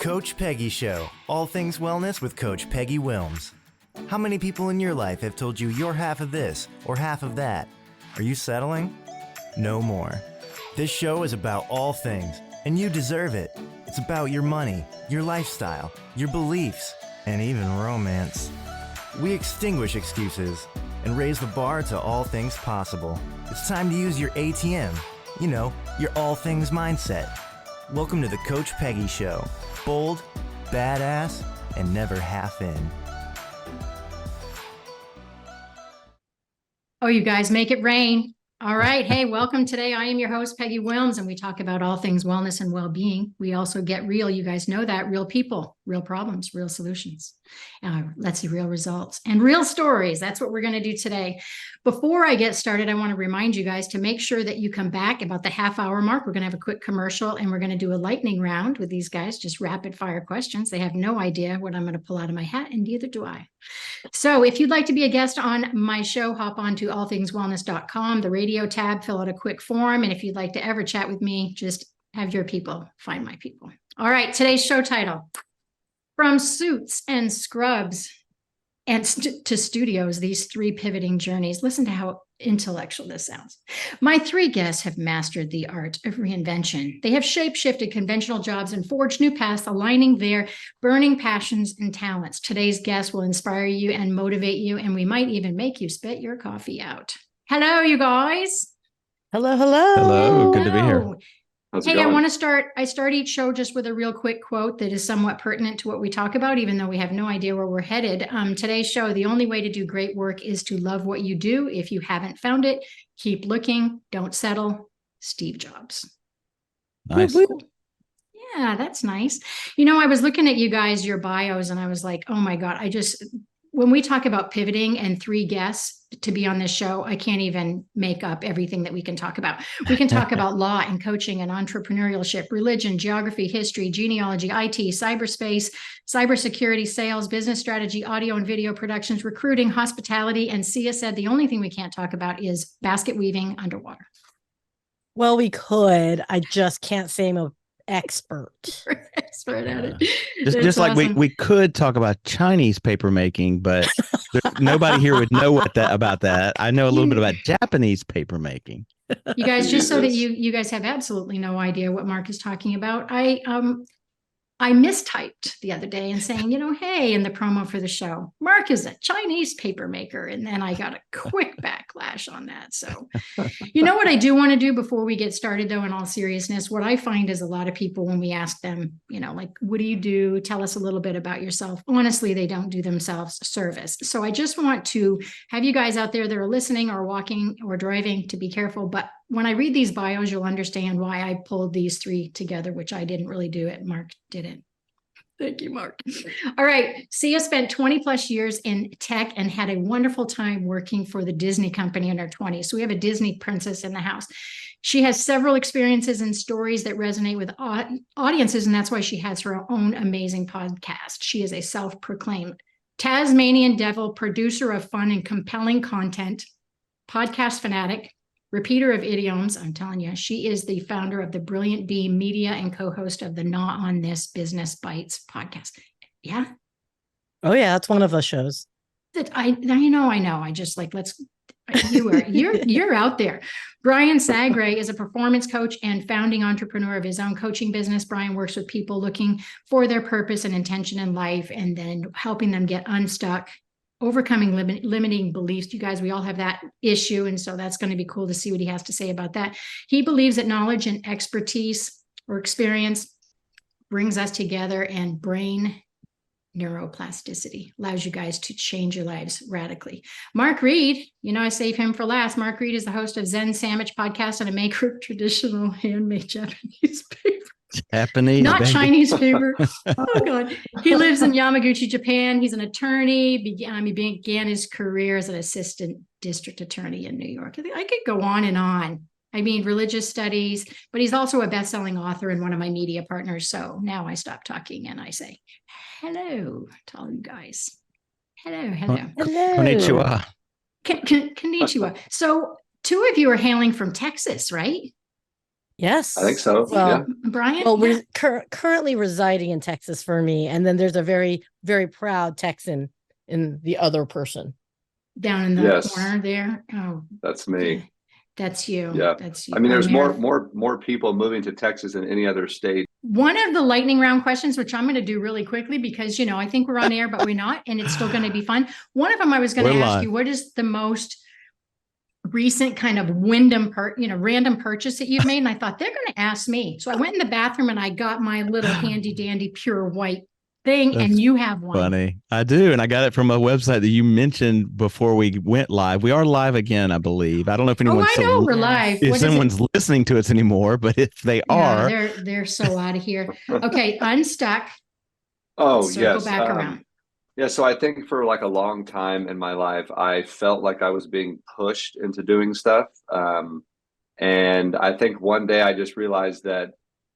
Coach Peggy Show. All things wellness with Coach Peggy Willms. How many people in your life have told you you're half of this or half of that? Are you settling? No more. This show is about all things, and you deserve it. It's about your money, your lifestyle, your beliefs, and even romance. We extinguish excuses and raise the bar to all things possible. It's time to use your ATM. You know, your all things mindset. Welcome to the Coach Peggy Show. Bold, badass, and never half in. Oh, you guys make it rain. All right. Hey, welcome today. I am your host, Peggy Willms, and we talk about all things wellness and well-being. We also get real. You guys know that. Real people, real problems, real solutions. Let's see, real results and real stories. That's what we're going to do today. Before I get started, I want to remind you guys to make sure that you come back about the half-hour mark. We're going to have a quick commercial, and we're going to do a lightning round with these guys, just rapid-fire questions. They have no idea what I'm going to pull out of my hat, and neither do I. So if you'd like to be a guest on my show, hop on to allthingswellness.com, the radio tab, fill out a quick form. And if you'd like to ever chat with me, just have your people find my people. All right, today's show title, From Suits and Scrubs and to Studios, these three pivoting journeys. Listen to how intellectual this sounds. My three guests have mastered the art of reinvention. They have shape-shifted conventional jobs and forged new paths, aligning their burning passions and talents. Today's guest will inspire you and motivate you, and we might even make you spit your coffee out. Hello, you guys. Hello, hello. Hello, good to be here. Hey, I start each show just with a real quick quote that is somewhat pertinent to what we talk about, even though we have no idea where we're headed. Today's show, the only way to do great work is to love what you do. If you haven't found it, keep looking, don't settle. Steve Jobs. Nice. Yeah, that's nice. You know, I was looking at you guys, your bios, and I was like, oh my God, when we talk about pivoting and three guests to be on this show, I can't even make up everything that we can talk about. We can talk about law and coaching and entrepreneurship, religion, geography, history, genealogy, IT, cyberspace, cybersecurity, sales, business strategy, audio and video productions, recruiting, hospitality. And Syya said the only thing we can't talk about is basket weaving underwater. Well, we could. I just can't say I'm an expert. Expert at it. Just like awesome. we could talk about Chinese paper making, but nobody here would know about that. I know a little bit about Japanese paper making. You guys, just so that you guys have absolutely no idea what Mark is talking about. I mistyped the other day and saying, hey, in the promo for the show, Mark is a Chinese paper maker. And then I got a quick backlash on that. So, you know what I do want to do before we get started, though, in all seriousness, what I find is a lot of people, when we ask them, like, what do you do? Tell us a little bit about yourself. Honestly, they don't do themselves service. So I just want to have you guys out there that are listening or walking or driving to be careful. But when I read these bios, you'll understand why I pulled these three together, which I didn't really do it. Mark didn't. Thank you, Mark. All right. Syya spent 20 plus years in tech and had a wonderful time working for the Disney company in her 20s. So we have a Disney princess in the house. She has several experiences and stories that resonate with audiences, and that's why she has her own amazing podcast. She is a self-proclaimed Tasmanian devil, producer of fun and compelling content, podcast fanatic, repeater of idioms. I'm telling you, she is the founder of the Brilliant Bee Media and co-host of the Not on This Business Bites podcast. Yeah. Oh yeah, that's one of the shows. That I know. I just like, you're out there. Bryan Sagray is a performance coach and founding entrepreneur of his own coaching business. Bryan works with people looking for their purpose and intention in life, and then helping them get unstuck, overcoming limiting beliefs. You guys, we all have that issue. And so that's going to be cool to see what he has to say about that. He believes that knowledge and expertise or experience brings us together, and brain neuroplasticity allows you guys to change your lives radically. Mark Reid, I save him for last. Mark Reid is the host of Zen Sandwich podcast and a maker of traditional handmade Japanese paper. Japanese, not baby. Chinese paper. Oh God. He lives in Yamaguchi, Japan. He's an attorney. He began his career as an assistant district attorney in New York. I could go on and on. Religious studies, but he's also a best-selling author and one of my media partners. So now I stop talking and I say hello to all you guys. Hello. Konnichiwa. Konnichiwa. So two of you are hailing from Texas, right? Yes. I think so. Well, Brian? Well, Yeah. we're currently residing in Texas for me. And then there's a very, very proud Texan in the other person. Down in the Yes. corner there. Oh, That's me. yeah. That's you. Yeah. That's you. I mean, there's Mayor. more people moving to Texas than any other state. One of the lightning round questions, which I'm going to do really quickly because, you know, I think we're on air, but we're not, and it's still going to be fun. One of them I was going to We're ask live. you, what is the most recent kind of random purchase that you've made? And I thought they're going to ask me. So I went in the bathroom and I got my little handy dandy pure white thing, That's and you have one. Funny. I do. And I got it from a website that you mentioned before we went live. We are live again, I believe. I don't know if Oh, anyone's I know we're live. if What is it? someone's listening to us anymore, but if they No, are, they're so out of here. Okay, Unstuck. Oh, Let's circle yes. back around. Yeah, so I think for like a long time in my life, I felt like I was being pushed into doing stuff. And I think one day I just realized that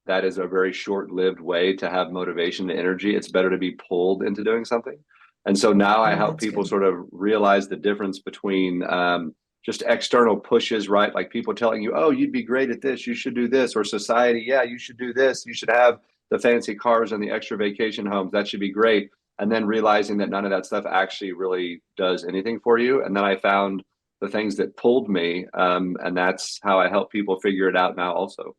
that is a very short-lived way to have motivation and energy. It's better to be pulled into doing something. And so now I Oh, help that's people good. sort of realize the difference between just external pushes, right? Like people telling you, oh, you'd be great at this, you should do this, or society, yeah, you should do this, you should have the fancy cars and the extra vacation homes, that should be great. And then realizing that none of that stuff actually really does anything for you. And then I found the things that pulled me, and that's how I help people figure it out now also.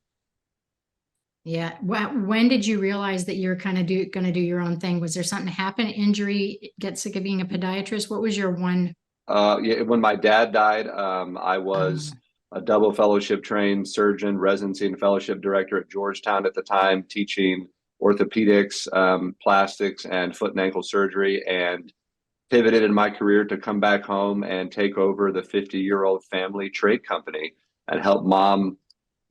Yeah. When did you realize that you're kind of going to do your own thing? Was there something happen, injury, get sick of being a podiatrist? What was your one? Yeah, when my dad died, I was a double fellowship trained surgeon, residency and fellowship director at Georgetown at the time, teaching orthopedics, plastics, and foot and ankle surgery, and pivoted in my career to come back home and take over the 50-year-old family trade company and help mom.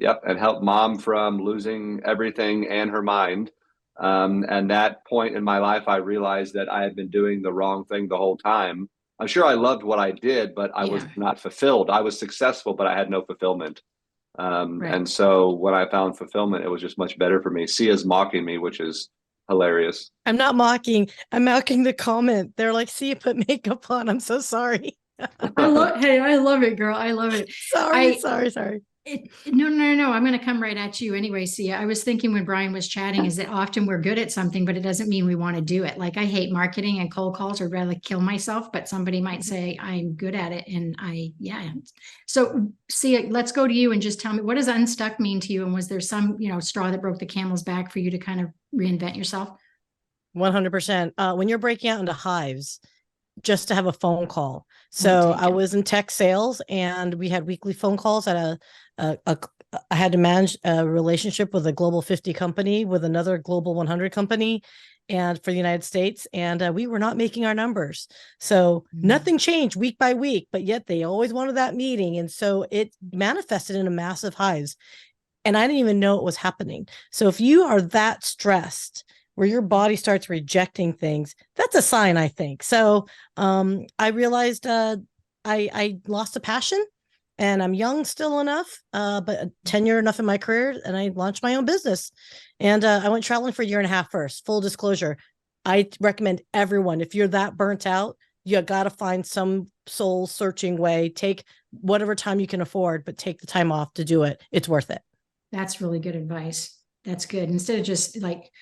Yep, and help mom from losing everything and her mind. And that point in my life, I realized that I had been doing the wrong thing the whole time. I'm sure I loved what I did, but I was not fulfilled. I was successful, but I had no fulfillment. Right. And so when I found fulfillment, it was just much better for me. Sya's mocking me, which is hilarious. I'm not mocking. I'm mocking the comment. They're like, see you put makeup on. I'm so sorry. I love it, girl. I love it. Sorry. No. I'm going to come right at you anyway. Syya, I was thinking when Brian was chatting is that often we're good at something, but it doesn't mean we want to do it. Like I hate marketing and cold calls. I'd rather kill myself, but somebody might say I'm good at it. And So Syya, let's go to you and just tell me, what does unstuck mean to you? And was there some, straw that broke the camel's back for you to kind of reinvent yourself? 100%. When you're breaking out into hives, just to have a phone call. So I was in tech sales and we had weekly phone calls at I had to manage a relationship with a global 50 company with another global 100 company and for the United States. And we were not making our numbers. So nothing changed week by week, but yet they always wanted that meeting. And so it manifested in a massive hives. And I didn't even know it was happening. So if you are that stressed, where your body starts rejecting things, that's a sign, I think. So I realized I lost a passion and I'm young still enough, but tenure enough in my career. And I launched my own business and I went traveling for a year and a half first. Full disclosure. I recommend everyone, if you're that burnt out, you got to find some soul searching way, take whatever time you can afford, but take the time off to do it. It's worth it. That's really good advice. That's good. Instead of just like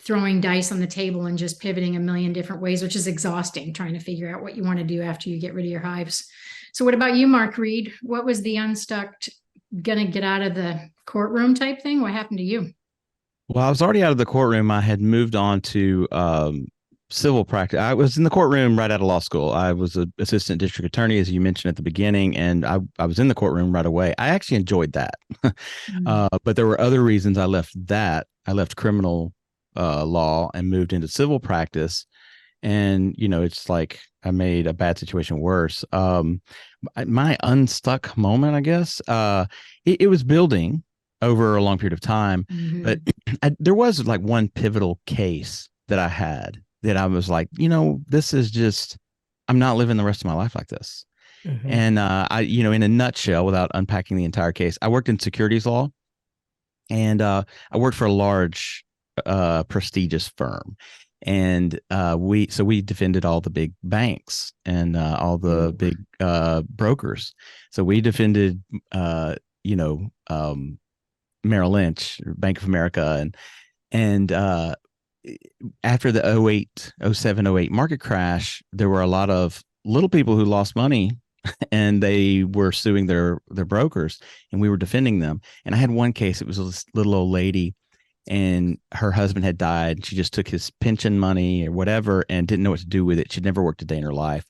throwing dice on the table and just pivoting a million different ways, which is exhausting, trying to figure out what you want to do after you get rid of your hives. So what about you, Mark Reid? What was the unstuck, gonna get out of the courtroom type thing? What happened to you? Well, I was already out of the courtroom. I had moved on to civil practice. I was in the courtroom right out of law school. I was an assistant district attorney, as you mentioned at the beginning, and I was in the courtroom right away. I actually enjoyed that. But there were other reasons I left that. I left criminal law and moved into civil practice. And, it's like I made a bad situation worse. My unstuck moment, I guess, it was building over a long period of time. But there was like one pivotal case that I had that I was like, this is just, I'm not living the rest of my life like this. And in a nutshell, without unpacking the entire case, I worked in securities law and I worked for a large prestigious firm. And we defended all the big banks and all the big brokers. So we defended, Merrill Lynch, Bank of America, and after the 07, 08 market crash, there were a lot of little people who lost money and they were suing their brokers, and we were defending them. And I had one case. It was this little old lady, and her husband had died. She just took his pension money or whatever and didn't know what to do with it. She'd never worked a day in her life.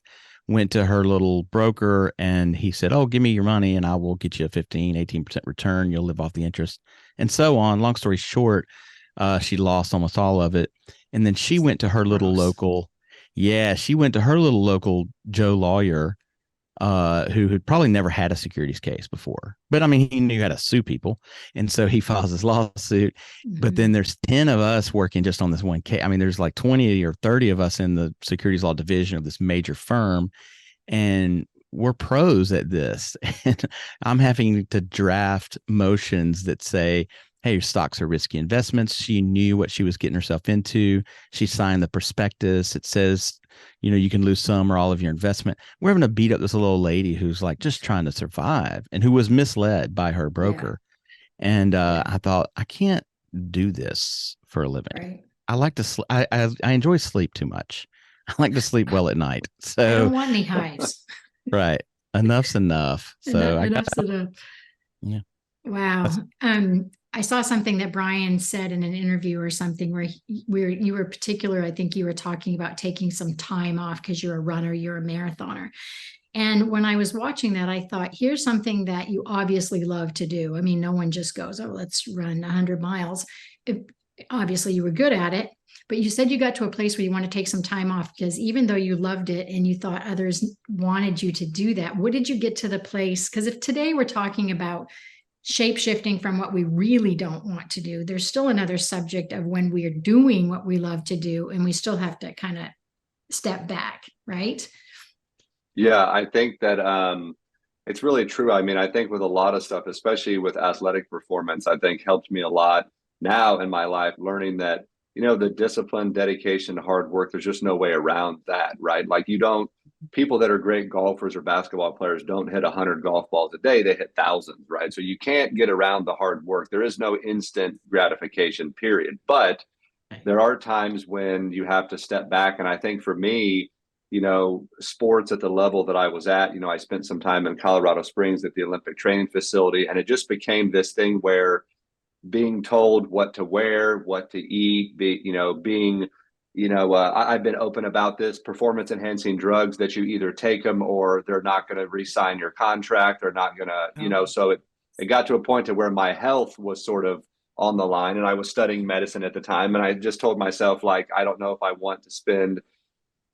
Went to her little broker, and he said, "Oh, give me your money and I will get you a 15-18% return. You'll live off the interest," and so on. Long story short, she lost almost all of it. And then she went to her little local, she went to her little local Joe lawyer, who had probably never had a securities case before. But I mean, he knew how to sue people. And so he files this lawsuit. Mm-hmm. But then there's 10 of us working just on this one case. I mean, there's like 20 or 30 of us in the securities law division of this major firm. And we're pros at this. And I'm having to draft motions that say, hey, your stocks are risky investments. She knew what she was getting herself into. She signed the prospectus. It says, you can lose some or all of your investment. We're having to beat up this little lady who's like just trying to survive and who was misled by her broker. Yeah. And I thought, I can't do this for a living. Right. I like to I enjoy sleep too much. I like to sleep well at night. So I don't want any hives. Right. Enough's enough. So enough's enough. Yeah. Wow. I saw something that Bryan said in an interview or something where you were particular. I think you were talking about taking some time off because you're a runner, you're a marathoner. And when I was watching that, I thought, here's something that you obviously love to do. I mean, no one just goes, oh, let's run 100 miles. Obviously, you were good at it, but you said you got to a place where you want to take some time off because even though you loved it and you thought others wanted you to do that, what did you get to the place? Because if today we're talking about shape-shifting from what we really don't want to do, there's still another subject of when we are doing what we love to do and we still have to kind of step back, right? Yeah, I think that it's really true. I mean, I think with a lot of stuff, especially with athletic performance, I think helped me a lot now in my life, learning that, the discipline, dedication, hard work, there's just no way around that, right? Like people that are great golfers or basketball players don't hit 100 golf balls a day. They hit thousands, right? So you can't get around the hard work. There is no instant gratification, period. But there are times when you have to step back. And I think for me, sports at the level that I was at, I spent some time in Colorado Springs at the Olympic training facility, and it just became this thing where being told what to wear, what to eat, I've been open about this, performance enhancing drugs that you either take them or they're not going to re-sign your contract. They're not going to, so it got to a point to where my health was sort of on the line, and I was studying medicine at the time. And I just told myself, like, I don't know if I want to spend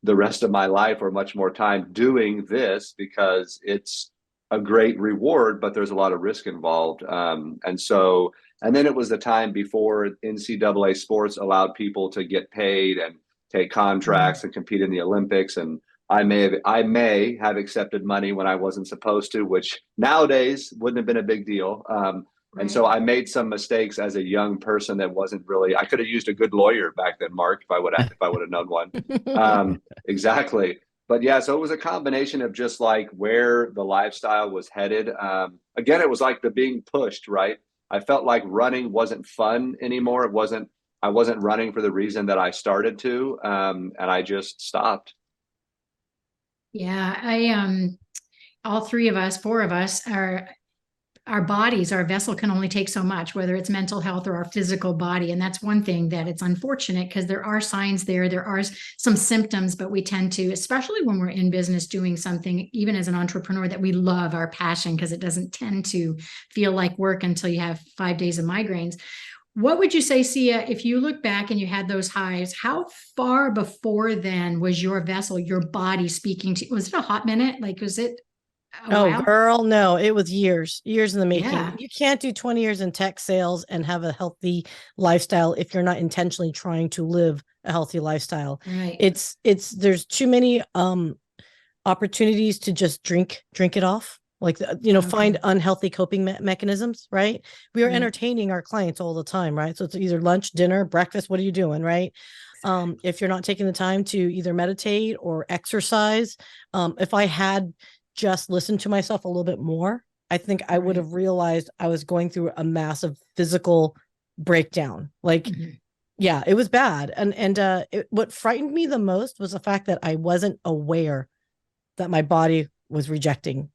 the rest of my life or much more time doing this because it's a great reward, but there's a lot of risk involved. And then it was the time before NCAA sports allowed people to get paid and take contracts and compete in the Olympics. And I may have accepted money when I wasn't supposed to, which nowadays wouldn't have been a big deal. And so I made some mistakes as a young person that wasn't really, I could have used a good lawyer back then, Mark, if I would have known one. Exactly. But yeah, so it was a combination of just like where the lifestyle was headed. Again, it was like the being pushed, right? I felt like running wasn't fun anymore. I wasn't running for the reason that I started to, and I just stopped. Yeah, all four of us our bodies, our vessel can only take so much, whether it's mental health or our physical body. And that's one thing that it's unfortunate because there are signs there are some symptoms, but we tend to, especially when we're in business doing something, even as an entrepreneur, that we love, our passion, because it doesn't tend to feel like work until you have 5 days of migraines. What would you say, Syya, if you look back and you had those highs, how far before then was your vessel, your body speaking to, was it a hot minute? Like, was it? Oh, girl, no, it was years in the making. Yeah. You can't do 20 years in tech sales and have a healthy lifestyle if you're not intentionally trying to live a healthy lifestyle. Right. There's too many opportunities to just drink it off. Like, find unhealthy coping mechanisms, right? We are entertaining our clients all the time, right? So it's either lunch, dinner, breakfast. What are you doing, right? If you're not taking the time to either meditate or exercise, if I had just listened to myself a little bit more, I think I would have realized I was going through a massive physical breakdown. Like, yeah, it was bad. And what frightened me the most was the fact that I wasn't aware that my body was rejecting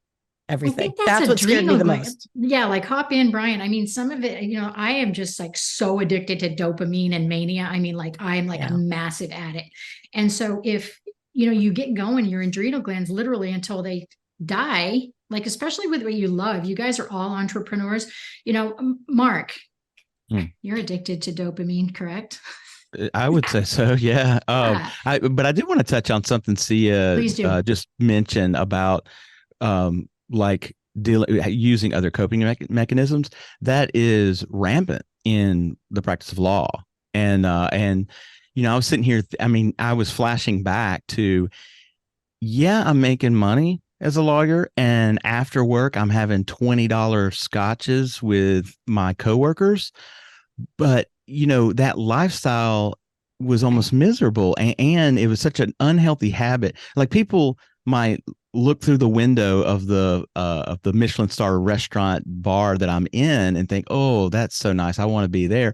everything. I think That's what scared me the adrenal most. Yeah, like hop in, Brian. I mean, some of it, I am just like so addicted to dopamine and mania. I mean, like I'm like a massive addict. And so if, you get going, your adrenal glands literally until they die, like especially with what you love, you guys are all entrepreneurs. Mark, you're addicted to dopamine, correct? I would say so. Yeah. But I did want to touch on something Please do. Syya just mentioned about like using other coping mechanisms. That is rampant in the practice of law. And I was sitting here. I was flashing back to, I'm making money as a lawyer, and after work, I'm having $20 scotches with my coworkers. But that lifestyle was almost miserable, and it was such an unhealthy habit. Like, people might look through the window of the Michelin star restaurant bar that I'm in and think, oh, that's so nice, I want to be there.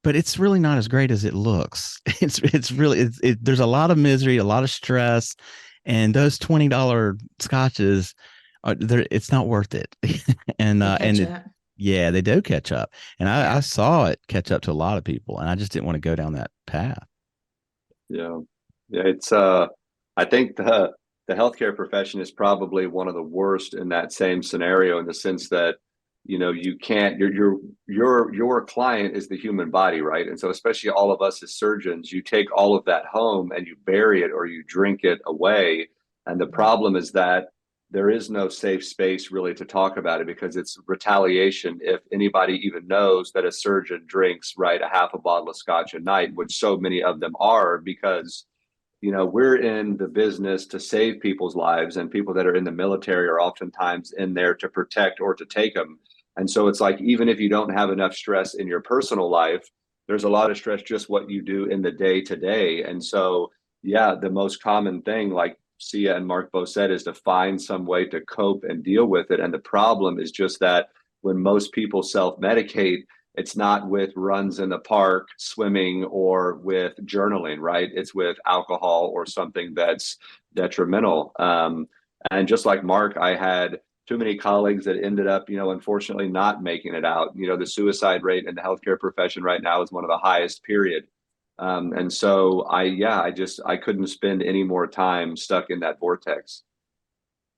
But it's really not as great as it looks. It's really there's a lot of misery, a lot of stress, and those $20 scotches it's not worth it. Yeah, they do catch up. And I saw it catch up to a lot of people, and I just didn't want to go down that path. Yeah. It's I think the healthcare profession is probably one of the worst in that same scenario, in the sense that, you can't, your client is the human body, right? And so especially all of us as surgeons, you take all of that home and you bury it or you drink it away. And the problem is that there is no safe space really to talk about it, because it's retaliation if anybody even knows that a surgeon drinks, right, a half a bottle of scotch a night, which so many of them are, because we're in the business to save people's lives, and people that are in the military are oftentimes in there to protect or to take them. And so it's like, even if you don't have enough stress in your personal life, there's a lot of stress just what you do in the day to day. And so, the most common thing, like Syya and Mark both said, is to find some way to cope and deal with it. And the problem is just that when most people self-medicate, it's not with runs in the park, swimming, or with journaling, right? It's with alcohol or something that's detrimental. And just like Mark, I had too many colleagues that ended up, unfortunately not making it out. The suicide rate in the healthcare profession right now is one of the highest, period. And so I couldn't spend any more time stuck in that vortex.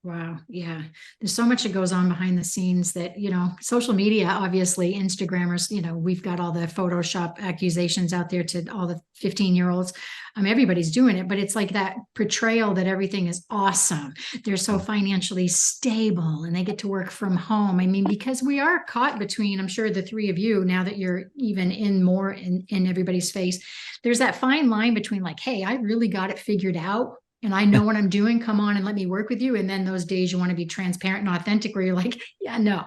Wow. Yeah. There's so much that goes on behind the scenes that, social media, obviously, Instagrammers, we've got all the Photoshop accusations out there to all the 15-year-olds. Everybody's doing it, but it's like that portrayal that everything is awesome. They're so financially stable and they get to work from home. Because we are caught between, I'm sure the three of you, now that you're even in more in everybody's face, there's that fine line between like, hey, I really got it figured out, and I know what I'm doing, come on and let me work with you. And then those days you want to be transparent and authentic, where you're like, no,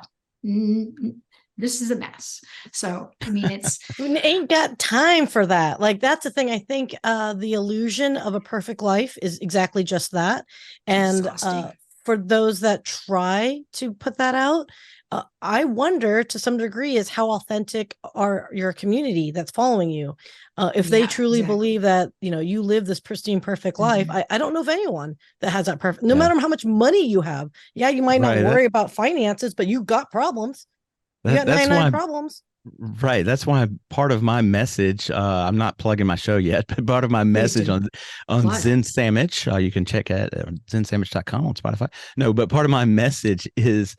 this is a mess. So, it's. Ain't got time for that. Like, that's the thing. I think the illusion of a perfect life is exactly just that. And for those that try to put that out, I wonder to some degree is how authentic are your community that's following you. If they truly believe that, you live this pristine, perfect life. I don't know of anyone that has that perfect, no matter how much money you have. Yeah, you might not worry about finances, but you got problems. You got 99 problems. Right. That's why part of my message, I'm not plugging my show yet, but part of my message on Zen Sandwich, you can check it at zensandwich.com on Spotify. No, but part of my message is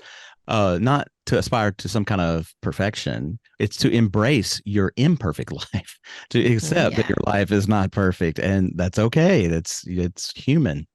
not to aspire to some kind of perfection. It's to embrace your imperfect life, to accept that your life is not perfect, and that's okay. It's human.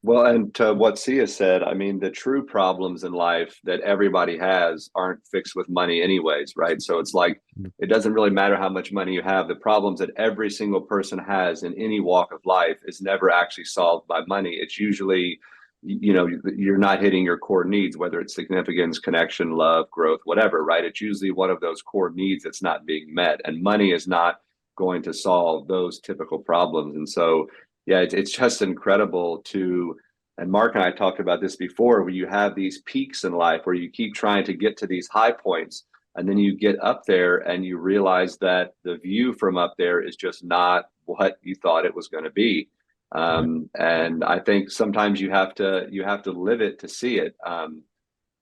Well, and to what Syya said, the true problems in life that everybody has aren't fixed with money anyways, right? So it's like, it doesn't really matter how much money you have. The problems that every single person has in any walk of life is never actually solved by money. It's usually, you're not hitting your core needs, whether it's significance, connection, love, growth, whatever, right? It's usually one of those core needs that's not being met, and money is not going to solve those typical problems. And so, it's just incredible to, And Mark and I talked about this before, where you have these peaks in life where you keep trying to get to these high points, and then you get up there and you realize that the view from up there is just not what you thought it was going to be. And I think sometimes you have to live it to see it.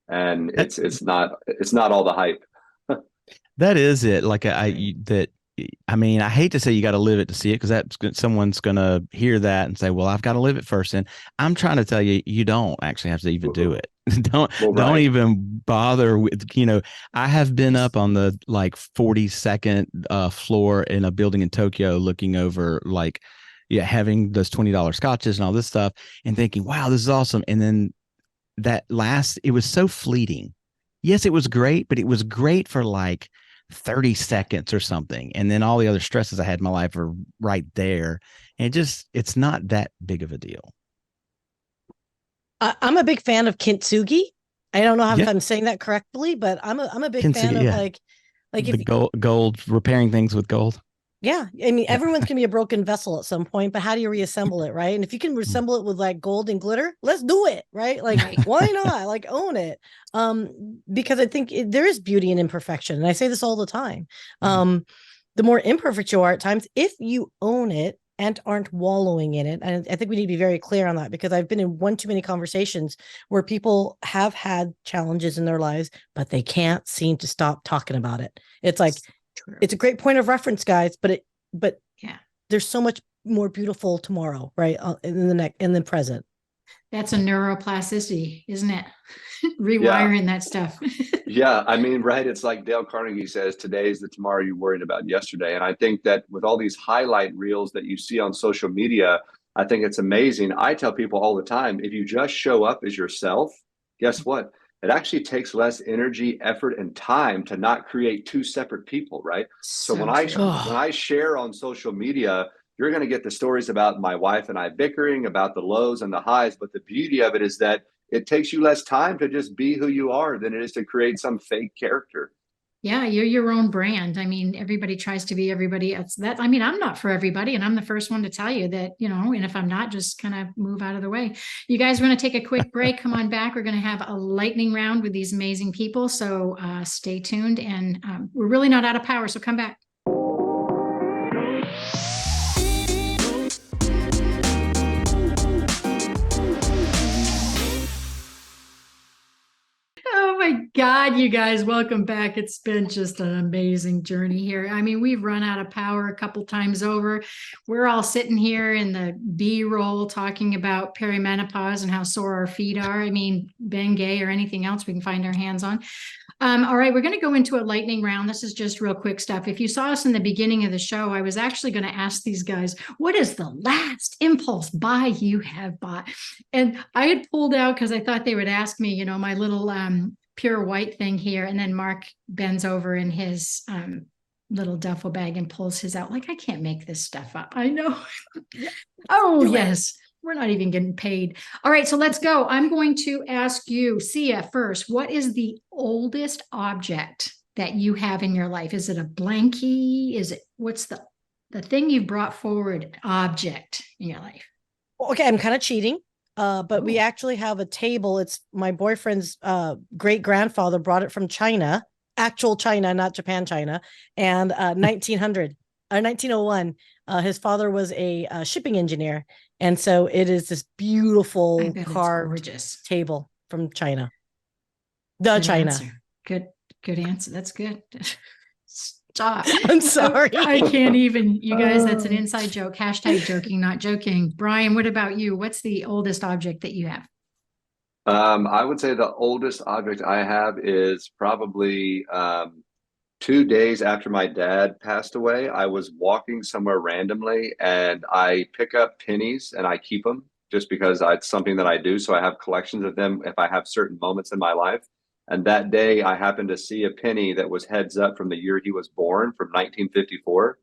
And it's not all the hype. That is it. Like I mean, I hate to say you got to live it to see it, because someone's going to hear that and say, well, I've got to live it first. And I'm trying to tell you, you don't actually have to even do it. Don't even bother with, I have been up on the like 42nd floor in a building in Tokyo, looking over having those $20 scotches and all this stuff and thinking, wow, this is awesome. And then it was so fleeting. Yes, it was great, but it was great for like 30 seconds or something. And then all the other stresses I had in my life are right there. And it's not that big of a deal. I'm a big fan of kintsugi. I don't know if I'm saying that correctly, but I'm a big fan of like the gold, repairing things with gold. Yeah. I mean, everyone's going to be a broken vessel at some point, but how do you reassemble it? Right. And if you can reassemble it with like gold and glitter, let's do it. Right. Like, why not? Like, own it. Because I think there is beauty in imperfection. And I say this all the time. The more imperfect you are at times, if you own it and aren't wallowing in it. And I think we need to be very clear on that, because I've been in one too many conversations where people have had challenges in their lives, but they can't seem to stop talking about it. It's like, it's a great point of reference, guys, but there's so much more beautiful tomorrow, right? In the present. That's a neuroplasticity, isn't it? Rewiring that stuff. Yeah, I mean, right. It's like Dale Carnegie says, today is the tomorrow you worried about yesterday. And I think that with all these highlight reels that you see on social media, I think it's amazing. I tell people all the time, if you just show up as yourself, guess what? It actually takes less energy, effort, and time to not create two separate people, right? So when I share on social media, you're going to get the stories about my wife and I bickering, about the lows and the highs. But the beauty of it is that it takes you less time to just be who you are than it is to create some fake character. Yeah, you're your own brand. I mean, everybody tries to be everybody else. I'm not for everybody, and I'm the first one to tell you that, and if I'm not, just kind of move out of the way. You guys are going to take a quick break. Come on back. We're going to have a lightning round with these amazing people. So stay tuned, and we're really not out of power. So come back. Oh my God, you guys, welcome back. It's been just an amazing journey here. I mean, we've run out of power a couple times over. We're all sitting here in the B-roll talking about perimenopause and how sore our feet are. I mean, Bengay or anything else we can find our hands on. All right, we're going to go into a lightning round. This is just real quick stuff. If you saw us in the beginning of the show, I was actually going to ask these guys, what is the last impulse buy you have bought? And I had pulled out, because I thought they would ask me, my little pure white thing here. And then Mark bends over in his little duffel bag and pulls his out. Like, I can't make this stuff up. I know. Oh, yes. We're not even getting paid. All right, so let's go. I'm going to ask you, Syya, first, what is the oldest object that you have in your life? Is it a blankie? What's the thing you brought forward object in your life? Okay, I'm kind of cheating. But we actually have a table. It's my boyfriend's great grandfather brought it from China, actual China, not Japan, China, and 1901. His father was a shipping engineer. And so it is this beautiful carved table from China. Good China. Answer. Good answer. That's good. Stop. I'm sorry. I can't even, you guys, that's an inside joke. Hashtag joking, not joking. Brian, what about you? What's the oldest object that you have? I would say the oldest object I have is probably 2 days after my dad passed away. I was walking somewhere randomly and I pick up pennies and I keep them just because it's something that I do. So I have collections of them if I have certain moments in my life. And that day I happened to see a penny that was heads up from the year he was born, from 1954.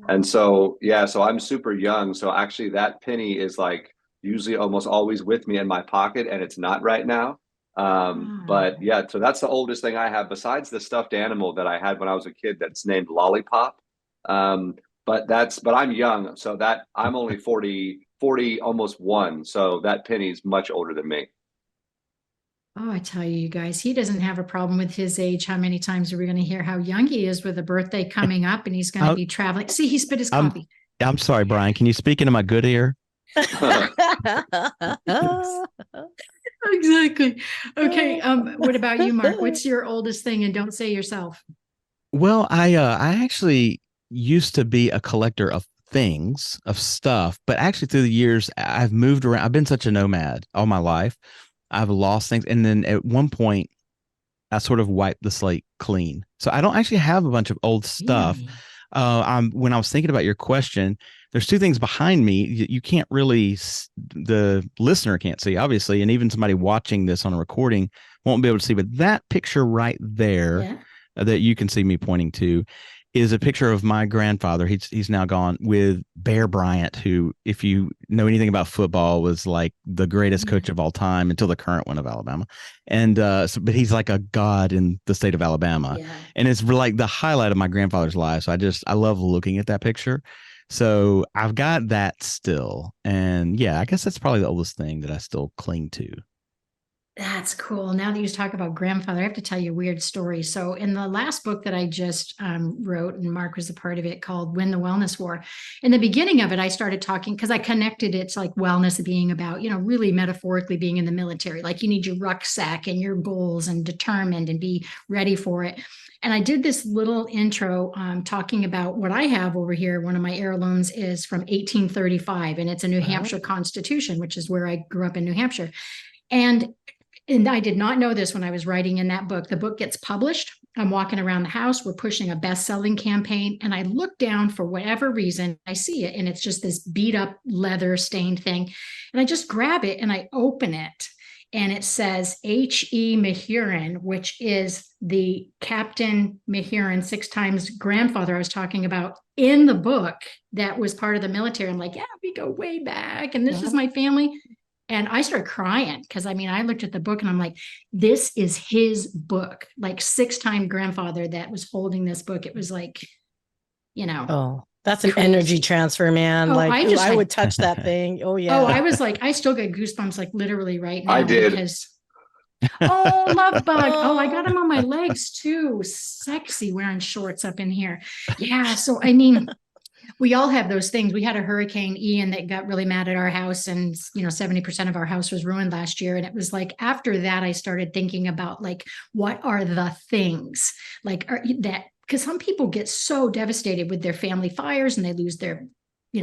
And so, so I'm super young. So actually that penny is like usually almost always with me in my pocket, and it's not right now. But yeah, so that's the oldest thing I have, besides the stuffed animal that I had when I was a kid that's named Lollipop. But I'm young, so that I'm only 40, 40, almost one. So that Penny's much older than me. Oh, I tell you guys, he doesn't have a problem with his age. How many times are we going to hear how young he is with a birthday coming up and he's going to be traveling? See, he spit his coffee. I'm sorry, Bryan. Can you speak into my good ear? Exactly. Okay. What about you, Mark? What's your oldest thing? And don't say yourself. Well, I actually used to be a collector of things, of stuff, but actually through the years, I've moved around. I've been such a nomad all my life. I've lost things. And then at one point, I sort of wiped the slate clean. So I don't actually have a bunch of old stuff. Really? When I was thinking about your question, there's two things behind me. You can't really, the listener can't see, obviously, and even somebody watching this on a recording won't be able to see. But that picture right there that you can see me pointing to is a picture of my grandfather. He's now gone, with Bear Bryant, who, if you know anything about football, was like the greatest coach of all time until the current one of Alabama. And but he's like a god in the state of Alabama. Yeah. And it's like the highlight of my grandfather's life. So I love looking at that picture. So I've got that still. And yeah, I guess that's probably the oldest thing that I still cling to. That's cool. Now that you talk about grandfather, I have to tell you a weird story. So in the last book that I just wrote, and Mark was a part of it, called Win the Wellness War, in the beginning of it, I started talking, because I connected it to like wellness being about, really metaphorically being in the military. Like you need your rucksack and your goals and determined and be ready for it. And I did this little intro talking about what I have over here. One of my heirlooms is from 1835, and it's a New Hampshire Constitution, which is where I grew up in New Hampshire. And I did not know this when I was writing in that book. The book gets published. I'm walking around the house. We're pushing a best-selling campaign. And I look down for whatever reason. I see it. And it's just this beat up leather stained thing. And I just grab it and I open it. And it says H.E. Mahurin, which is the Captain Mahurin, 6 times grandfather I was talking about in the book that was part of the military. I'm like, yeah, we go way back. And this is my family. And I started crying because I looked at the book and I'm like, this is his book, like 6-time grandfather that was holding this book. It was like, Oh, that's an energy transfer, man. Oh, I would touch that thing. Oh, yeah. Oh, I was like, I still get goosebumps, like literally right now. I did. Because, love bug. Oh, I got him on my legs too. Sexy wearing shorts up in here. Yeah. So, we all have those things. We had a Hurricane Ian that got really mad at our house, and 70% of our house was ruined last year. And it was like, after that, I started thinking about like, what are the things because some people get so devastated with their family fires and they lose their,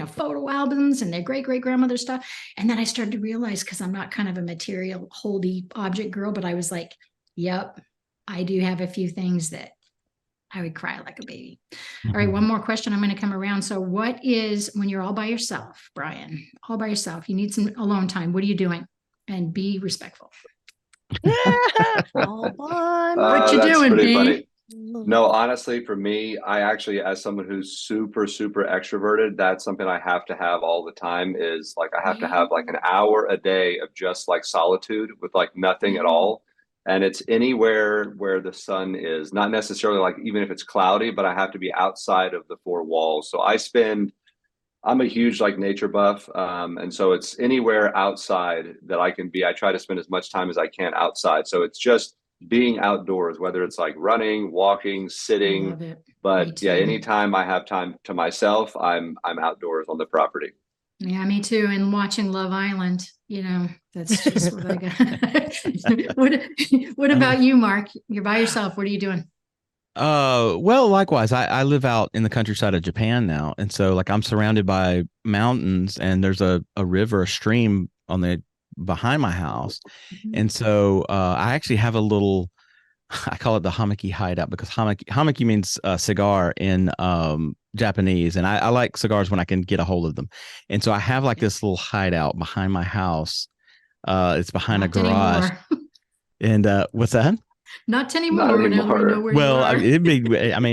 photo albums and their great-great-grandmother stuff. And then I started to realize, because I'm not kind of a material holdy object girl, but I was like, yep, I do have a few things that I would cry like a baby. All right, one more question. I'm going to come around. So what is, when you're all by yourself, Bryan, all by yourself, you need some alone time, what are you doing? And be respectful. Hold on. What you doing, B? Funny. No, honestly, for me, I actually, as someone who's super, super extroverted, that's something I have to have all the time, is like, I have to have like an hour a day of just like solitude with like nothing at all. And it's anywhere where the sun is, not necessarily like, even if it's cloudy, but I have to be outside of the 4 walls. So I'm a huge like nature buff. And so it's anywhere outside that I can be. I try to spend as much time as I can outside. So it's just being outdoors, whether it's like running, walking, sitting. But yeah, anytime I have time to myself, I'm outdoors on the property. Yeah, me too. And watching Love Island, that's just what I got. What about you, Mark? You're by yourself. What are you doing? Well, likewise, I live out in the countryside of Japan now. And so like I'm surrounded by mountains, and there's a river, a stream behind my house. And so I actually have a little, I call it the hamaki hideout, because hamaki means cigar in Japanese, and I like cigars when I can get a hold of them. And so I have like this little hideout behind my house. It's behind a garage. And what's that? Not anymore. Not anymore. Well, it'd be,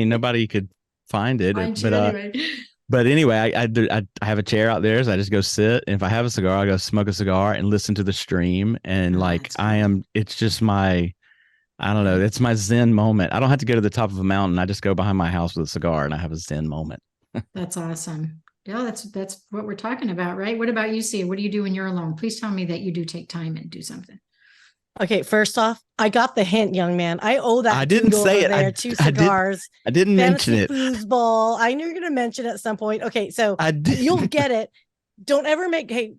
nobody could find it. But anyway, I have a chair out there, so I just go sit. And if I have a cigar, I go smoke a cigar and listen to the stream. And it's just I don't know, it's my Zen moment. I don't have to go to the top of a mountain. I just go behind my house with a cigar and I have a Zen moment. That's awesome. Yeah, that's what we're talking about, right? What about you, Sia? What do you do when you're alone? Please tell me that you do take time and do something. Okay, first off, I got the hint, young man. I owe I that didn't dude say over it. there two cigars, I didn't mention fantasy it. foosball. I knew you're going to mention it at some point. Okay, so I did. you'll get it. Don't ever make, hey,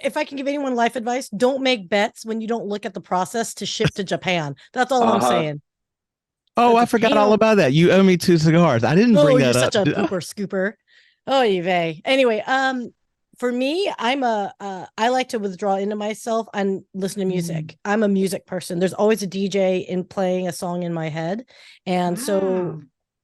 if I can give anyone life advice, don't make bets when you don't look at the process to ship to Japan. That's all I'm saying. Oh, That's I a forgot pain all about that. You owe me 2 cigars. I didn't Oh, bring you're that up. such a pooper scooper. Oh, Yve. Anyway, for me, I like to withdraw into myself and listen to music. I'm a music person. There's always a DJ in playing a song in my head. And so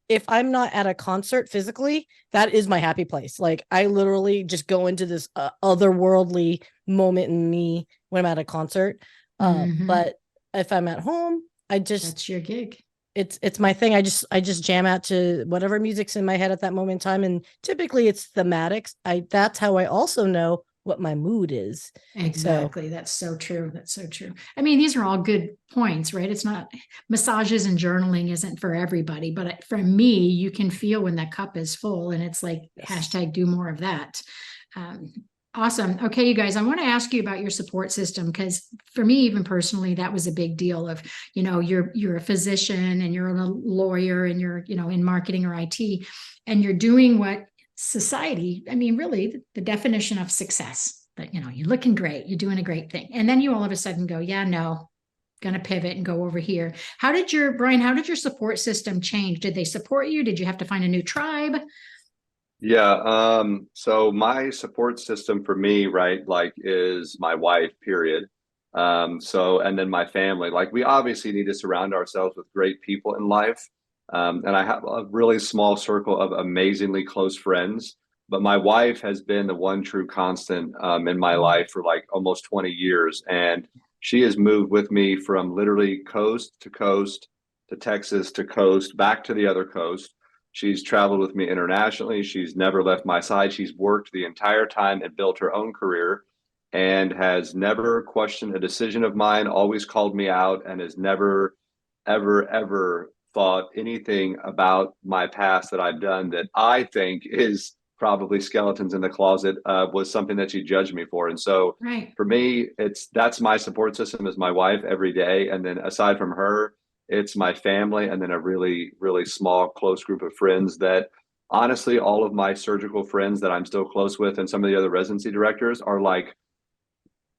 if I'm not at a concert physically, that is my happy place. Like I literally just go into this otherworldly moment in me when I'm at a concert. But if I'm at home, That's your gig. It's my thing. I just jam out to whatever music's in my head at that moment in time. And typically it's thematics. That's how I also know what my mood is. Exactly. That's so true. That's so true. I mean, these are all good points, right? It's not massages and journaling isn't for everybody, but for me, you can feel when that cup is full and it's like hashtag do more of that. Awesome. Okay, you guys, I want to ask you about your support system because for me, even personally, that was a big deal of, you're a physician and you're a lawyer and you're, in marketing or IT and you're doing what society, I mean, really the definition of success, that, you're looking great, you're doing a great thing. And then you all of a sudden go, yeah, no, going to pivot and go over here. Bryan, how did your support system change? Did they support you? Did you have to find a new tribe? Yeah. So my support system for me, right, like is my wife, period. And then my family, like we obviously need to surround ourselves with great people in life. And I have a really small circle of amazingly close friends, but my wife has been the one true constant, in my life for like almost 20 years. And she has moved with me from literally coast to Texas to coast, back to the other coast. She's traveled with me internationally. She's never left my side. She's worked the entire time and built her own career and has never questioned a decision of mine, always called me out, and has never, ever, ever thought anything about my past that I've done that I think is probably skeletons in the closet, was something that she judged me for. And so for me, that's my support system is my wife every day. And then aside from her, it's my family, and then a really, really small, close group of friends that honestly, all of my surgical friends that I'm still close with and some of the other residency directors are like,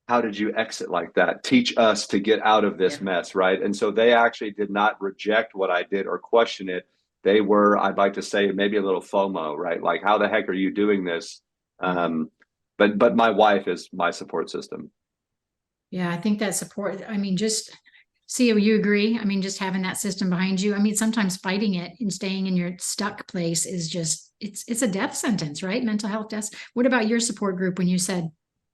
how did you exit like that? Teach us to get out of this mess, right? And so they actually did not reject what I did or question it. They were, I'd like to say, maybe a little FOMO, right? Like, how the heck are you doing this? But my wife is my support system. Yeah, I think that support, I mean, just see, you agree? I mean, just having that system behind you. I mean, sometimes fighting it and staying in your stuck place is just, it's a death sentence, right? Mental health deaths. What about your support group when you said,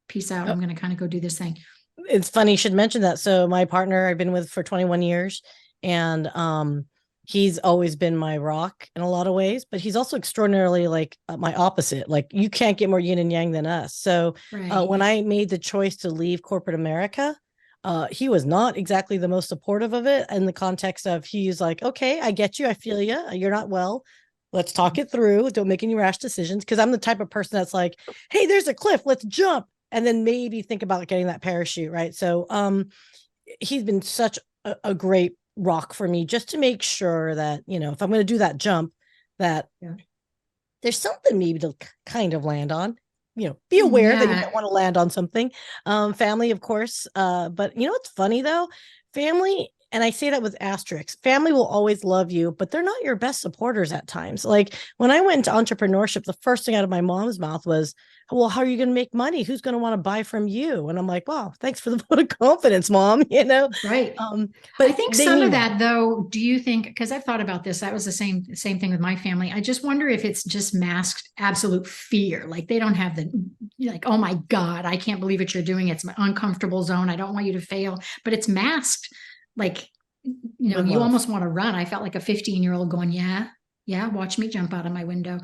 peace out, I'm going to kind of go do this thing? It's funny you should mention that. So my partner I've been with for 21 years and he's always been my rock in a lot of ways, but he's also extraordinarily like my opposite. Like you can't get more yin and yang than us. So when I made the choice to leave corporate America, he was not exactly the most supportive of it in the context of he's like, okay, I get you. I feel you. You're not well. Let's talk it through. Don't make any rash decisions. Cause I'm the type of person that's like, hey, there's a cliff. Let's jump. And then maybe think about getting that parachute. Right. So he's been such a great rock for me just to make sure that, if I'm going to do that jump, that there's something maybe to kind of land on. Be aware that you don't want to land on something. Family, of course. But it's funny though, family, and I say that with asterisks, family will always love you, but they're not your best supporters at times. Like when I went into entrepreneurship, the first thing out of my mom's mouth was, well, how are you going to make money? Who's going to want to buy from you? And I'm like, wow, thanks for the vote of confidence, Mom. Right. But I think some of that though, do you think, because I've thought about this, that was the same thing with my family. I just wonder if it's just masked absolute fear. Like they don't have like, oh my God, I can't believe what you're doing. It's my uncomfortable zone. I don't want you to fail, but it's masked. Like, you almost want to run. I felt like a 15-year-old going, yeah, watch me jump out of my window.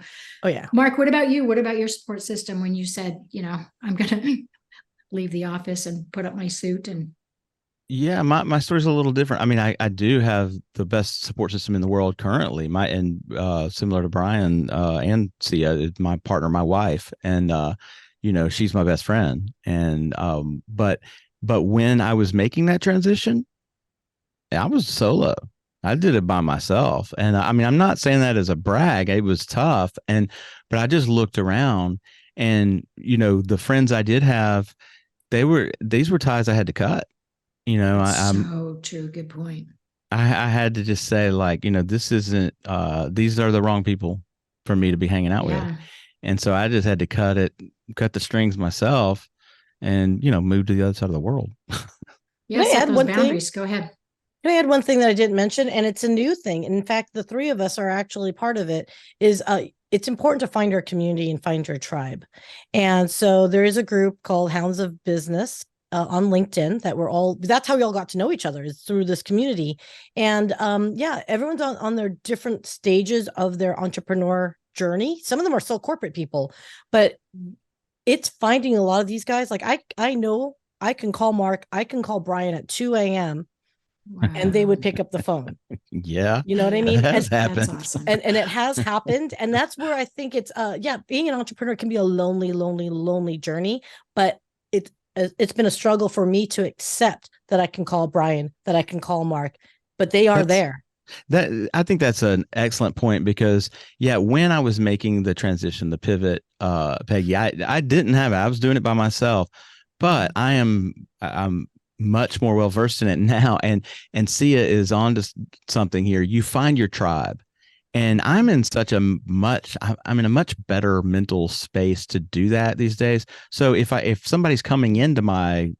Oh yeah. Mark, what about you? What about your support system when you said, I'm going to leave the office and put up my suit and Yeah, my story's a little different. I mean, I do have the best support system in the world currently. Similar to Bryan and Syya, my partner, my wife, and she's my best friend. And but when I was making that transition, I was solo. I did it by myself. And I mean, I'm not saying that as a brag. It was tough. But I just looked around and, the friends I did have, these were ties I had to cut. So true. Good point. I had to just say, like, this isn't, these are the wrong people for me to be hanging out with. Yeah. And so I just had to cut the strings myself and, move to the other side of the world. Yeah. Can I Set add those one thing? boundaries. Go ahead. Can I add one thing that I didn't mention? And it's a new thing. In fact, the three of us are actually part of it. It's important to find our community and find your tribe. And so there is a group called Hounds of Business on LinkedIn that's how we all got to know each other, is through this community. And everyone's on their different stages of their entrepreneur journey. Some of them are still corporate people, but it's finding a lot of these guys. Like I know I can call Mark, I can call Bryan at 2 a.m. Wow. and they would pick up the phone. Yeah. You know what I mean? That has That's happened. awesome. And it has happened. And that's where I think it's being an entrepreneur can be a lonely journey, but it's been a struggle for me to accept that I can call Bryan, that I can call Mark, but they are there. I think that's an excellent point because when I was making the transition, the pivot, Peggy, I didn't have it. I was doing it by myself, but I'm much more well versed in it now. And Syya is on to something here. You find your tribe. And I'm in I'm in a much better mental space to do that these days. So if somebody's coming into my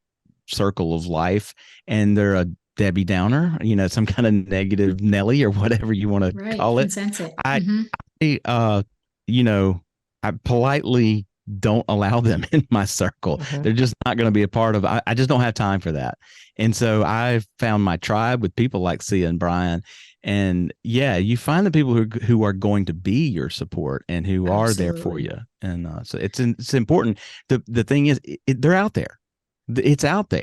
circle of life and they're a Debbie Downer, some kind of negative Nelly or whatever you want to call it, Sense it. I politely don't allow them in my circle. Mhm. They're just not going to be a part of. I just don't have time for that. And so I found my tribe with people like Syya and Bryan. And you find the people who are going to be your support and who are there for you. And so it's important. The thing is, they're out there. It's out there.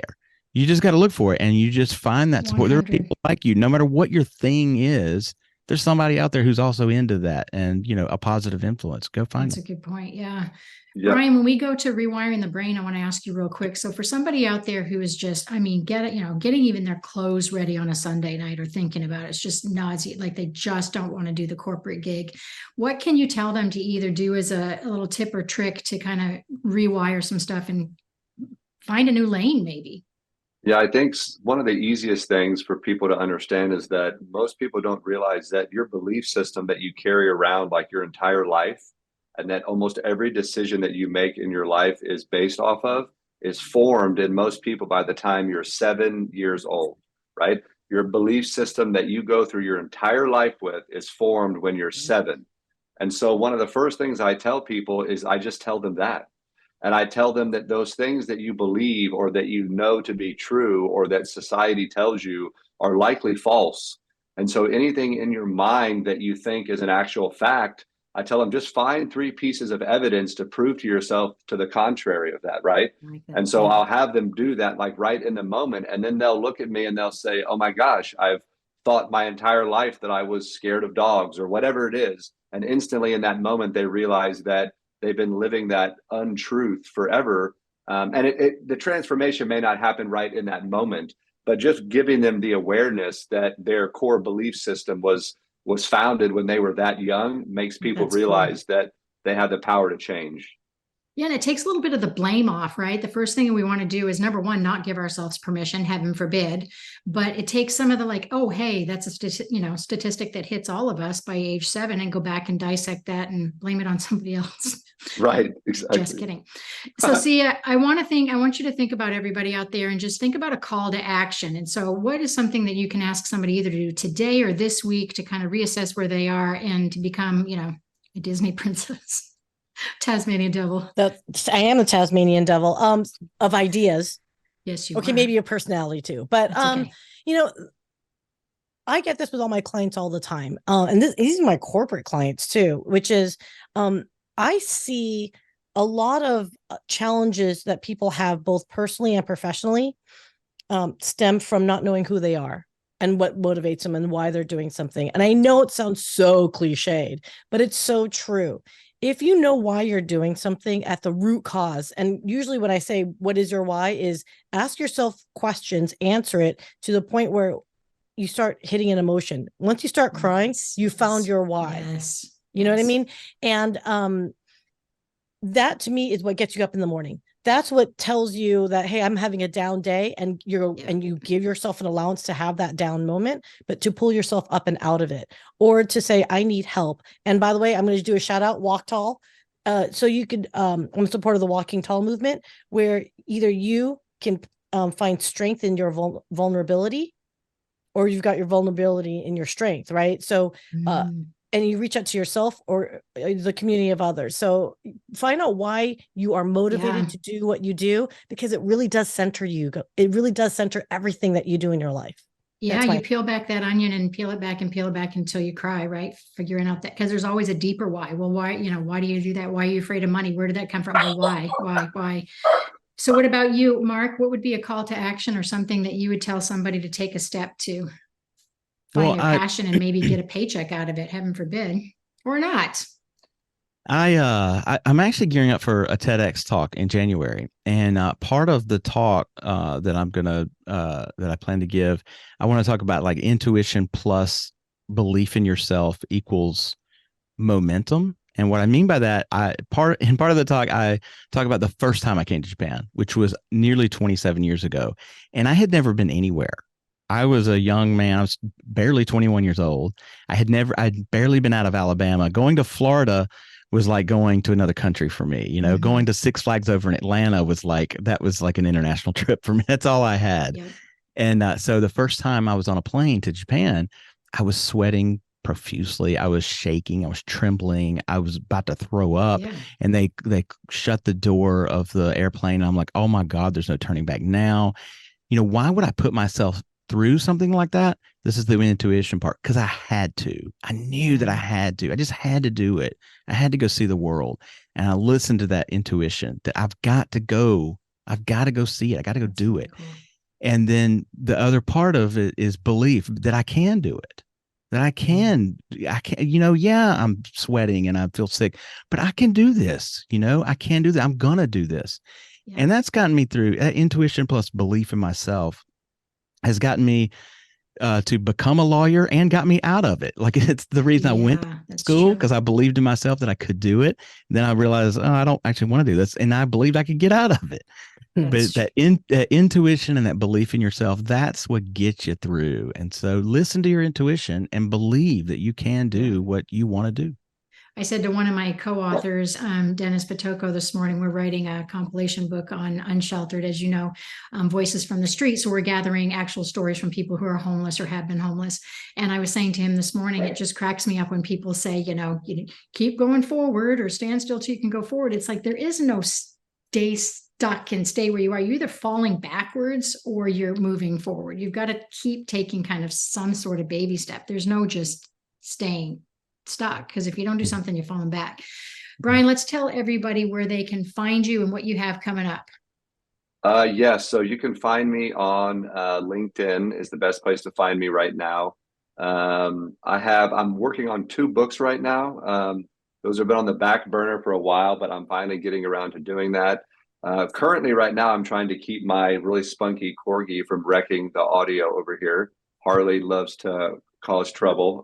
You just got to look for it, and you just find that support. 100. There are people like you, no matter what your thing is. There's somebody out there who's also into that, and a positive influence. Go find That's them. a good point. Yeah. Yeah. Bryan, when we go to rewiring the brain, I want to ask you real quick. So for somebody out there who is just, getting even their clothes ready on a Sunday night or thinking about it's just nausea, like they just don't want to do the corporate gig. What can you tell them to either do as a little tip or trick to kind of rewire some stuff and find a new lane maybe? Yeah, I think one of the easiest things for people to understand is that most people don't realize that your belief system that you carry around like your entire life, and that almost every decision that you make in your life is based off of, is formed in most people by the time you're 7 years old, right? Your belief system that you go through your entire life with is formed when you're 7. And so one of the first things I tell people is I just tell them that. And I tell them that those things that you believe or that you know to be true or that society tells you are likely false. And so anything in your mind that you think is an actual fact, I tell them just find 3 pieces of evidence to prove to yourself to the contrary of that, right? And so I'll have them do that like right in the moment. And then they'll look at me and they'll say, oh my gosh, I've thought my entire life that I was scared of dogs or whatever it is. And instantly in that moment, they realize that they've been living that untruth forever. And the transformation may not happen right in that moment, but just giving them the awareness that their core belief system was founded when they were that young makes people realize that they have the power to change. Yeah, and it takes a little bit of the blame off, right? The first thing we want to do is, number one, not give ourselves permission, heaven forbid. But it takes some of the like, oh, hey, that's a statistic that hits all of us by age 7, and go back and dissect that and blame it on somebody else. Right. Exactly. Just kidding. So Syya, I want you to think about everybody out there and just think about a call to action. And so what is something that you can ask somebody either to do today or this week to kind of reassess where they are and to become, a Disney princess? Tasmanian devil. I am a Tasmanian devil of ideas. Yes, you okay, are. maybe a personality too. But okay. I get this with all my clients all the time. And these are my corporate clients too, which is I see a lot of challenges that people have both personally and professionally. stem from not knowing who they are and what motivates them and why they're doing something. And I know it sounds so cliched, but it's so true. If you know why you're doing something at the root cause, and usually when I say, what is your why, is ask yourself questions, answer it to the point where you start hitting an emotion. Once you start crying, you found your why. Yes. You know what I mean? And that to me is what gets you up in the morning. That's what tells you that, hey, I'm having a down day, and you give yourself an allowance to have that down moment, but to pull yourself up and out of it, or to say, I need help. And by the way, I'm going to do a shout out, Walk Tall. So you could, I'm a supporter of the Walking Tall movement, where either you can find strength in your vulnerability, or you've got your vulnerability in your strength, right? So, and you reach out to yourself or the community of others. So find out why you are motivated to do what you do, because it really does center you. It really does center everything that you do in your life. Yeah, you peel back that onion and peel it back until you cry, right? Figuring out that, because there's always a deeper why. Well, why do you do that? Why are you afraid of money? Where did that come from? Well, why? So what about you, Mark? What would be a call to action or something that you would tell somebody to take a step to find their passion and maybe get a paycheck out of it, heaven forbid, or not? I'm actually gearing up for a TEDx talk in January, and part of the talk that I plan to give, I want to talk about like intuition plus belief in yourself equals momentum. And what I mean by that, part of the talk, I talk about the first time I came to Japan, which was nearly 27 years ago, and I had never been anywhere. I was a young man. I was barely 21 years old. I'd barely been out of Alabama. Going to Florida was like going to another country for me. You know, going to Six Flags over in Atlanta was like an international trip for me. That's all I had. Yep. And so the first time I was on a plane to Japan, I was sweating profusely. I was shaking. I was trembling. I was about to throw up. Yeah. And they shut the door of the airplane. And I'm like, oh my God, there's no turning back now. You know, why would I put myself through something like that? This is the intuition part, because I had to. I knew that I had to. I just had to do it. I had to go see the world. And I listened to that intuition that I've got to go see it. I got to go do it. Cool. And then the other part of it is belief that I can do it. That I can, I'm sweating and I feel sick, but I can do this. I can do that. I'm going to do this. Yeah. And that's gotten me through. Intuition plus belief in myself has gotten me to become a lawyer and got me out of it. Like, it's the reason I went to school, because I believed in myself that I could do it. And then I realized, I don't actually want to do this. And I believed I could get out of it. But that intuition and that belief in yourself, that's what gets you through. And so listen to your intuition and believe that you can do what you want to do. I said to one of my co-authors, Dennis Patoko, this morning, we're writing a compilation book on unsheltered, as you know, voices from the street. So we're gathering actual stories from people who are homeless or have been homeless. And I was saying to him this morning, it just cracks me up when people say, you keep going forward or stand still till you can go forward. It's like there is no stay stuck and stay where you are. You're either falling backwards or you're moving forward. You've got to keep taking kind of some sort of baby step. There's no just staying stuck, because if you don't do something, you're falling back. Bryan, let's tell everybody where they can find you and what you have coming up. Yes, so you can find me on LinkedIn is the best place to find me right now. I'm working on 2 books right now. Those have been on the back burner for a while, but I'm finally getting around to doing that. Currently, right now, I'm trying to keep my really spunky corgi from wrecking the audio over here. Harley loves to cause trouble.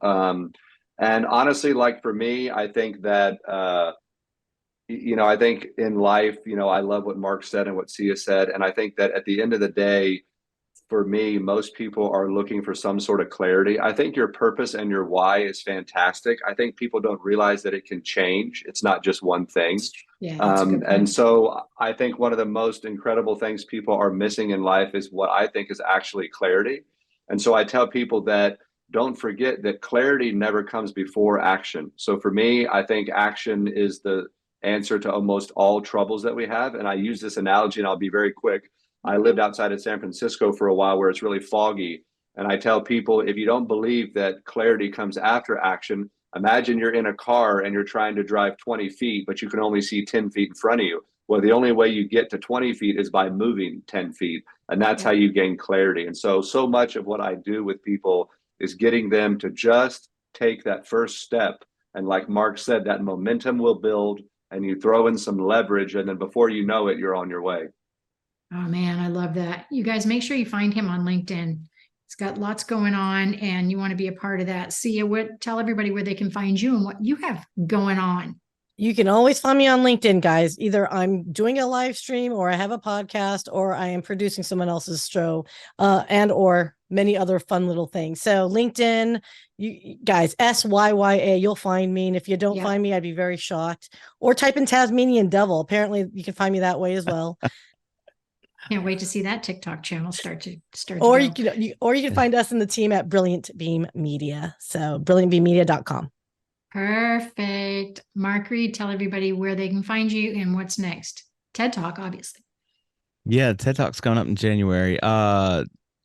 And honestly, like for me, I think that, I think in life, I love what Mark said and what Syya said. And I think that at the end of the day, for me, most people are looking for some sort of clarity. I think your purpose and your why is fantastic. I think people don't realize that it can change. It's not just one thing. Yeah, and so I think one of the most incredible things people are missing in life is what I think is actually clarity. And so I tell people that don't forget that clarity never comes before action. So for me, I think action is the answer to almost all troubles that we have. And I use this analogy, and I'll be very quick. I lived outside of San Francisco for a while where it's really foggy. And I tell people, if you don't believe that clarity comes after action, imagine you're in a car and you're trying to drive 20 feet, but you can only see 10 feet in front of you. Well, the only way you get to 20 feet is by moving 10 feet. And that's how you gain clarity. And so much of what I do with people is getting them to just take that first step. And like Mark said, that momentum will build, and you throw in some leverage, and then before you know it, you're on your way. Oh man, I love that. You guys make sure you find him on LinkedIn. He's got lots going on and you want to be a part of that. Syya, tell everybody where they can find you and what you have going on. You can always find me on LinkedIn, guys. Either I'm doing a live stream, or I have a podcast, or I am producing someone else's show, and or many other fun little things. So LinkedIn, you guys, SYYA, you'll find me. And if you don't find me, I'd be very shocked. Or type in Tasmanian Devil. Apparently you can find me that way as well. Can't wait to see that TikTok channel start. Or you can find us in the team at Brilliant Beam Media. So brilliantbeammedia.com. Perfect. Mark Reid, tell everybody where they can find you and what's next. TED Talk, obviously. Yeah, TED Talk's coming up in January.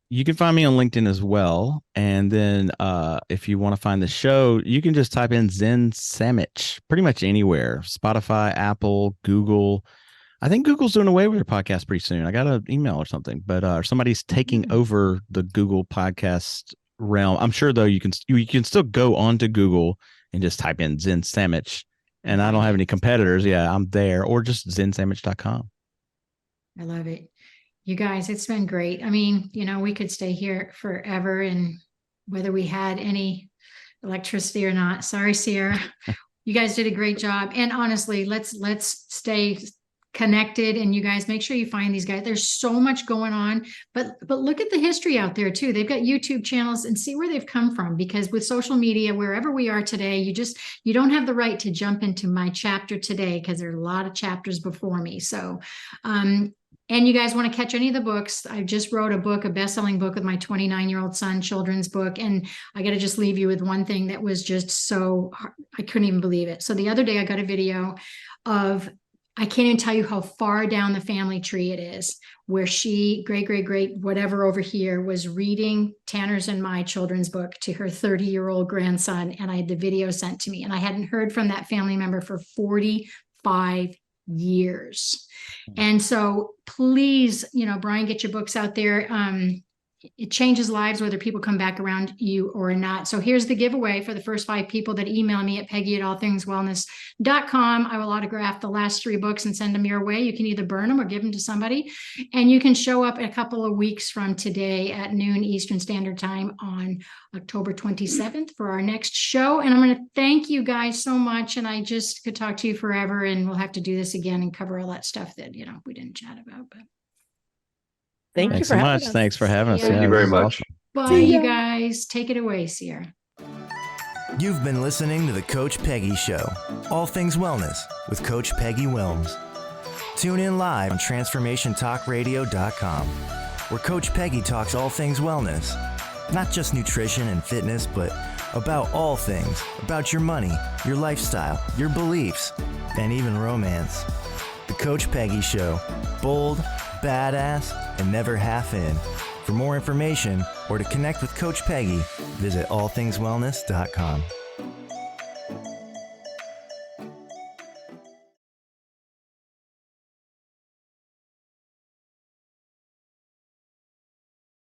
You can find me on LinkedIn as well. And then if you want to find the show, you can just type in Zen Sandwich pretty much anywhere. Spotify, Apple, Google. I think Google's doing away with their podcast pretty soon. I got an email or something, but somebody's taking over the Google podcast realm. I'm sure though you can still go onto Google and just type in Zen Sandwich, and I don't have any competitors. Yeah, I'm there, or just zensandwich.com. I love it. You guys, it's been great. I mean, we could stay here forever, and whether we had any electricity or not. Sorry, Sierra. You guys did a great job. And honestly, let's stay connected, and you guys make sure you find these guys. There's so much going on, but look at the history out there too. They've got YouTube channels, and see where they've come from, because with social media, wherever we are today, you don't have the right to jump into my chapter today, because there are a lot of chapters before me. So and you guys want to catch any of the books, I just wrote a best-selling book with my 29-year-old son, children's book. And I got to just leave you with one thing that was just so hard. I couldn't even believe it. So the other day I got a video of, I can't even tell you how far down the family tree it is, where she, great, whatever over here, was reading Tanner's and my children's book to her 30-year-old grandson. And I had the video sent to me, and I hadn't heard from that family member for 45 years. And so please, Bryan, get your books out there. It changes lives, whether people come back around you or not. So here's the giveaway for the first 5 people that email me at peggy@allthingswellness.com. I will autograph the last 3 books and send them your way. You can either burn them or give them to somebody. And you can show up a couple of weeks from today at noon Eastern Standard Time on October 27th for our next show. And I'm going to thank you guys so much. And I just could talk to you forever, and we'll have to do this again and cover all that stuff that, we didn't chat about. But Thank you so much. Thanks for having us. Yeah. Thank you very much. bye, you guys. Take it away, Sierra. You've been listening to The Coach Peggy Show, all things wellness with Coach Peggy Willms. Tune in live on transformationtalkradio.com, where Coach Peggy talks all things wellness, not just nutrition and fitness, but about all things, about your money, your lifestyle, your beliefs, and even romance. The Coach Peggy Show, bold, badass, and never half in. For more information or to connect with Coach Peggy, visit allthingswellness.com.